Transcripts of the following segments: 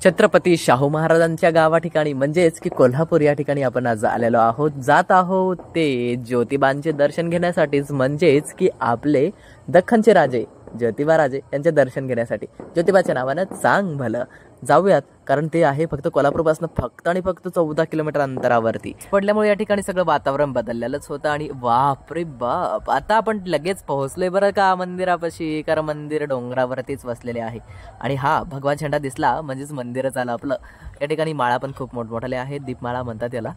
छत्रपती शाहू महाराजांच्या गावा ठिकाणी म्हणजेच की कोल्हापूर या ठिकाणी आपण आज आलेलो आहोत. जात आहोत ते ज्योतिबांचे दर्शन घेण्यासाठीच, म्हणजेच की आपले दख्खनचे राजे ज्योतिबा राजे यांचे दर्शन घेण्यासाठी. ज्योतिबाच्या नावानं चांग भलं जाऊयात, कारण ते आहे फक्त कोल्हापूरपासून फक्त आणि फक्त 14 किलोमीटर अंतरावरती पडल्यामुळे या ठिकाणी सगळं वातावरण बदललेलंच होतं. आणि बापरे बाप, आता आपण लगेच पोहोचलोय बरं का मंदिरापाशी, कारण मंदिर डोंगरावरतीच वसलेले आहे. आणि हा भगवा झेंडा दिसला म्हणजेच मंदिरच आलं आपलं. या ठिकाणी माळा पण खूप मोठमोठाले आहेत, दीपमाळा म्हणतात याला.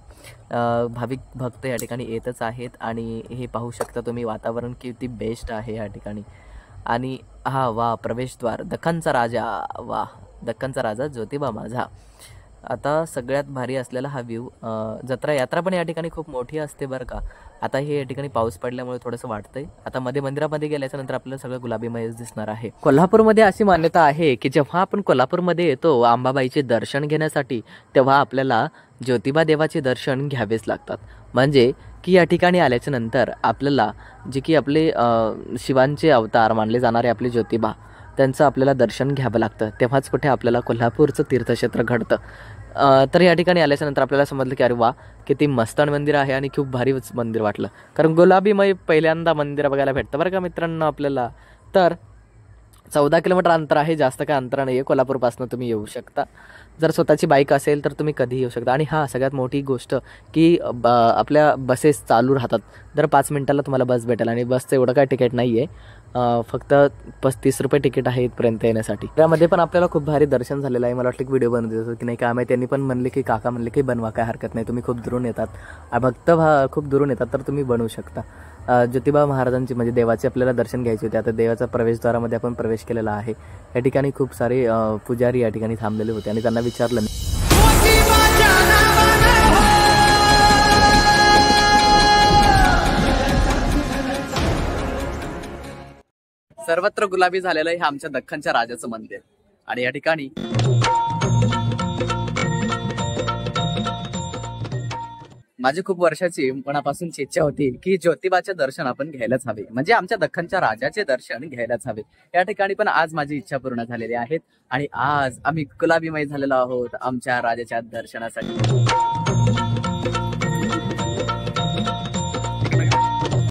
भाविक भक्त या ठिकाणी येतच आहेत. आणि हे पाहू शकता तुम्ही, वातावरण किती बेस्ट आहे या ठिकाणी. आणि हा वा, प्रवेशद्वार दख्खनचा राजा, वा दख्खनचा राजा ज्योतिबा माझा. आता सगळ्यात भारी असलेला हा व्ह्यू. जत्रा यात्रा पण या ठिकाणी खूप मोठी असते बरं का. आता हे या ठिकाणी पाऊस पडल्यामुळे थोडंसं वाटतंय. आता मध्ये मंदिरामध्ये गेल्याच्या नंतर आपल्याला सगळं गुलाबीमयच दिसणार आहे. कोल्हापूरमध्ये अशी मान्यता आहे की जेव्हा आपण कोल्हापूरमध्ये येतो अंबाबाईचे दर्शन घेण्यासाठी, तेव्हा आपल्याला ज्योतिबा देवाचे दर्शन घ्यावेच लागतात. म्हणजे की या ठिकाणी आल्याच्या नंतर आपल्याला जे की आपले शिवांचे अवतार मानले जाणारे आपले ज्योतिबा, त्यांचं आपल्याला दर्शन घ्यावं लागतं. तेव्हाच कुठे आपल्याला कोल्हापूरचं तीर्थक्षेत्र घडतं. तर या ठिकाणी आल्याच्यानंतर आपल्याला समजलं की अरे वा, किती मस्त मंदिर आहे आणि खूप भारीच मंदिर वाटलं. कारण गुलाबीमय पहिल्यांदा मंदिर बघायला भेटतं बरं का मित्रांनो आपल्याला. तर 14 किलोमीटर अंतर आहे, जास्त काय अंतर नाही आहे. कोल्हापूरपासून तुम्ही येऊ शकता. जर स्वतःची बाईक असेल तर तुम्ही कधीही येऊ शकता. आणि हां, सगळ्यात मोठी गोष्ट की आपल्या बसेस चालू राहतात. दर 5 मिनिटाला तुम्हाला बस भेटेल. आणि बसचं एवढं काय तिकीट नाही आहे, फक्त 35 रुपये तिकीट आहे इथपर्यंत येण्यासाठी. त्यामध्ये पण आपल्याला खूप भारी दर्शन झालेलं आहे. मला वाटलं की व्हिडिओ बनवत होतो की नाही काय माहिती. त्यांनी पण म्हणले की काका म्हणले की बनवा, काय हरकत नाही, तुम्ही खूप दुरून येतात, भक्त खूप दुरून येतात, तर तुम्ही बनवू शकता. ज्योतिबा महाराजांची म्हणजे देवाचे आपल्याला दर्शन घ्यायचे होते. आता देवाच्या प्रवेशद्वारामध्ये आपण प्रवेश केलेला आहे. या ठिकाणी खूप सारे पुजारी या ठिकाणी थांबलेले होते आणि त्यांना विचारलं सर्वत्र गुलाबी झालेलं हे आमच्या दख्खनच्या राजाचं मंदिर. आणि या ठिकाणी माझी खूप वर्षाची मनापासूनची इच्छा होती की ज्योतिबाचे दर्शन आपण घ्यायलाच हवे, म्हणजे आमच्या दख्खनच्या राजाचे दर्शन घ्यायलाच हवे. या ठिकाणी पण आज माझी इच्छा पूर्ण झालेली आहे. आणि आज आम्ही गुलाबीमय झालेलो आहोत आमच्या राजाच्या दर्शनासाठी.